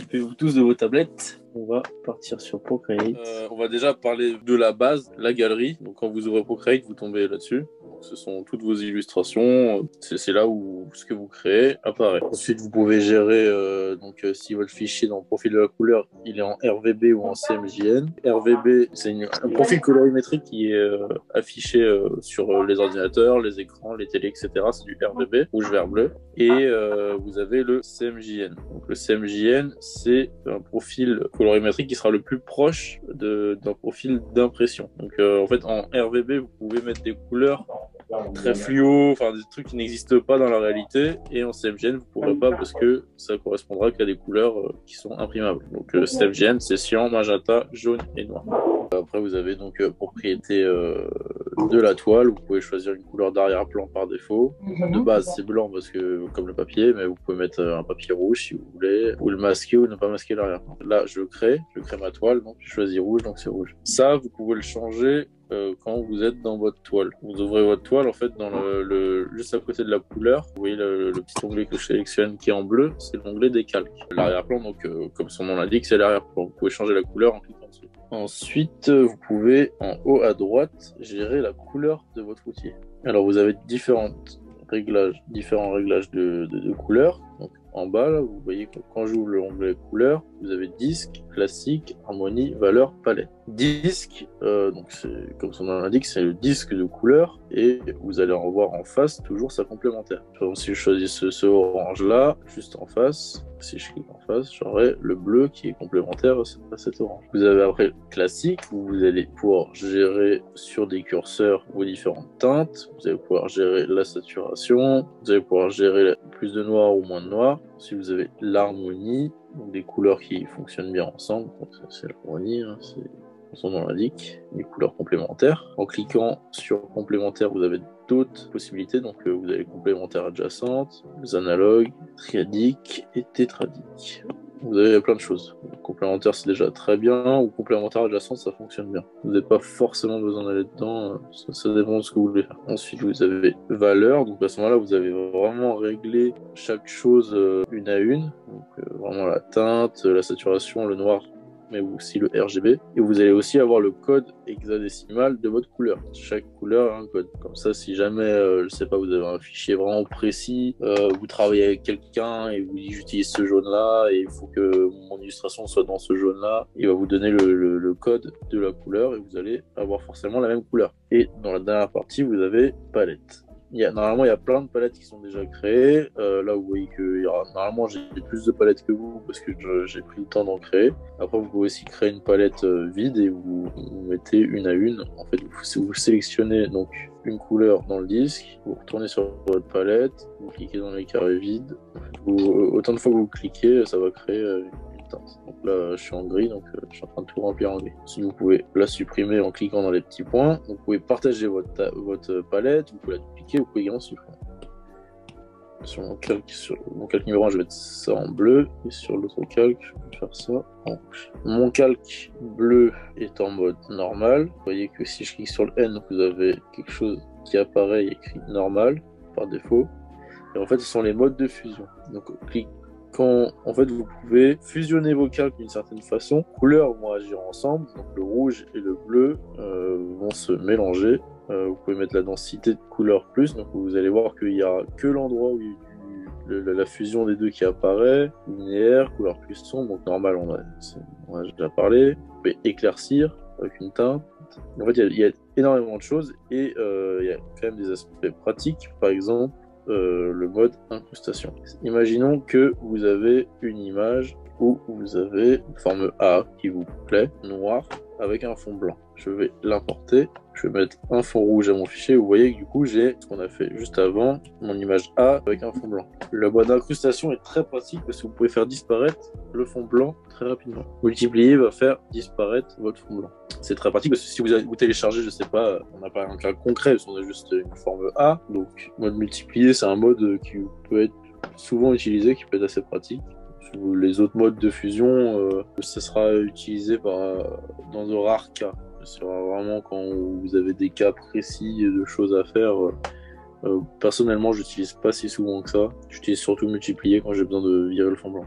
Équipez-vous tous de vos tablettes. On va partir sur Procreate. On va déjà parler de la base, la galerie. Donc quand vous ouvrez Procreate, vous tombez là-dessus. Donc, ce sont toutes vos illustrations. C'est là où ce que vous créez apparaît. Ensuite, vous pouvez gérer si votre fichier dans le profil de la couleur, il est en RVB ou en CMJN. RVB, c'est un profil colorimétrique qui est affiché sur les ordinateurs, les écrans, les télés, etc. C'est du RVB, rouge, vert, bleu. Et vous avez le CMJN. Donc le CMJN, c'est un profil colorimétrique qui sera le plus proche d'un profil d'impression. Donc en fait, en RVB, vous pouvez mettre des couleurs très fluo, enfin des trucs qui n'existent pas dans la réalité, et en CMJN vous pourrez pas parce que ça correspondra qu'à des couleurs qui sont imprimables. Donc CMJN, c'est cyan, magenta, jaune et noir. Après vous avez donc propriété de la toile, vous pouvez choisir une couleur d'arrière-plan par défaut. De base c'est blanc parce que comme le papier, mais vous pouvez mettre un papier rouge si vous voulez, ou le masquer ou ne pas masquer l'arrière-plan. Là je crée ma toile, donc je choisis rouge, donc c'est rouge. Ça vous pouvez le changer quand vous êtes dans votre toile. Vous ouvrez votre toile, en fait, dans juste à côté de la couleur, vous voyez le petit onglet que je sélectionne qui est en bleu, c'est l'onglet des calques. L'arrière-plan, donc, comme son nom l'indique, c'est l'arrière-plan. Vous pouvez changer la couleur en cliquant dessus. Ensuite, vous pouvez, en haut à droite, gérer la couleur de votre outil. Alors, vous avez différents réglages de couleurs. Donc, en bas, là, vous voyez que quand j'ouvre l'onglet couleur, vous avez disque, classique, harmonie, valeur, palette. Disque, donc c'est comme son nom l'indique, c'est le disque de couleur et vous allez en voir en face toujours sa complémentaire. Par exemple, si je choisis ce orange là, juste en face, si je clique en face, j'aurai le bleu qui est complémentaire à cet orange. Vous avez après classique où vous allez pouvoir gérer sur des curseurs vos différentes teintes, vous allez pouvoir gérer la saturation, vous allez pouvoir gérer plus de noir ou moins de noir. Si vous avez l'harmonie, donc des couleurs qui fonctionnent bien ensemble, donc c'est l'harmonie, hein, c'est son nom l'indique, des couleurs complémentaires. En cliquant sur complémentaire, vous avez d'autres possibilités, donc vous avez complémentaires adjacentes, les analogues, triadiques et tétradiques. Vous avez plein de choses. Complémentaire, c'est déjà très bien, ou complémentaire adjacent, ça fonctionne bien. Vous n'avez pas forcément besoin d'aller dedans, ça dépend de ce que vous voulez faire. Ensuite, vous avez valeur, donc à ce moment-là, vous avez vraiment réglé chaque chose une à une, donc vraiment la teinte, la saturation, le noir, mais aussi le RGB. Et vous allez aussi avoir le code hexadécimal de votre couleur. Chaque couleur a un code. Comme ça, si jamais, je sais pas, vous avez un fichier vraiment précis, vous travaillez avec quelqu'un et vous dites j'utilise ce jaune-là et il faut que mon illustration soit dans ce jaune-là, il va vous donner le code de la couleur et vous allez avoir forcément la même couleur. Et dans la dernière partie, vous avez palette. Normalement, il y a plein de palettes qui sont déjà créées. Là, vous voyez que normalement, j'ai plus de palettes que vous parce que j'ai pris le temps d'en créer. Après, vous pouvez aussi créer une palette vide et vous mettez une à une. En fait, vous sélectionnez donc une couleur dans le disque, vous retournez sur votre palette, vous cliquez dans les carrés vides. Autant de fois que vous cliquez, ça va créer une teinte. Donc là, je suis en gris, donc je suis en train de tout remplir en gris. Si vous pouvez la supprimer en cliquant dans les petits points, vous pouvez partager votre palette, vous pouvez la dupliquer, vous pouvez également supprimer. Sur mon calque numéro 1, je vais mettre ça en bleu, et sur l'autre calque, je vais faire ça en rouge. Mon calque bleu est en mode normal. Vous voyez que si je clique sur le N, vous avez quelque chose qui apparaît écrit normal par défaut. Et en fait, ce sont les modes de fusion. Donc, en fait, vous pouvez fusionner vos calques d'une certaine façon. Les couleurs vont agir ensemble, donc le rouge et le bleu vont se mélanger. Vous pouvez mettre la densité de couleur plus, donc vous allez voir qu'il n'y a que l'endroit où il y a la fusion des deux qui apparaît, linéaire, couleur plus sombre, donc normal, on a déjà parlé. Vous pouvez éclaircir avec une teinte. En fait, il y a énormément de choses et il y a quand même des aspects pratiques, par exemple le mode incrustation. Imaginons que vous avez une image où vous avez une forme A qui vous plaît, noire, avec un fond blanc. Je vais l'importer, je vais mettre un fond rouge à mon fichier. Vous voyez que du coup j'ai ce qu'on a fait juste avant, mon image A avec un fond blanc. Le mode incrustation est très pratique parce que vous pouvez faire disparaître le fond blanc très rapidement. Multiplier va faire disparaître votre fond blanc. C'est très pratique parce que si vous téléchargez, je sais pas, on n'a pas un cas concret parce qu'on a juste une forme A. Donc mode multiplier, c'est un mode qui peut être souvent utilisé, qui peut être assez pratique. Les autres modes de fusion, ça sera utilisé dans de rares cas. Ce sera vraiment quand vous avez des cas précis de choses à faire. Personnellement, j'utilise pas si souvent que ça. J'utilise surtout multiplier quand j'ai besoin de virer le fond blanc.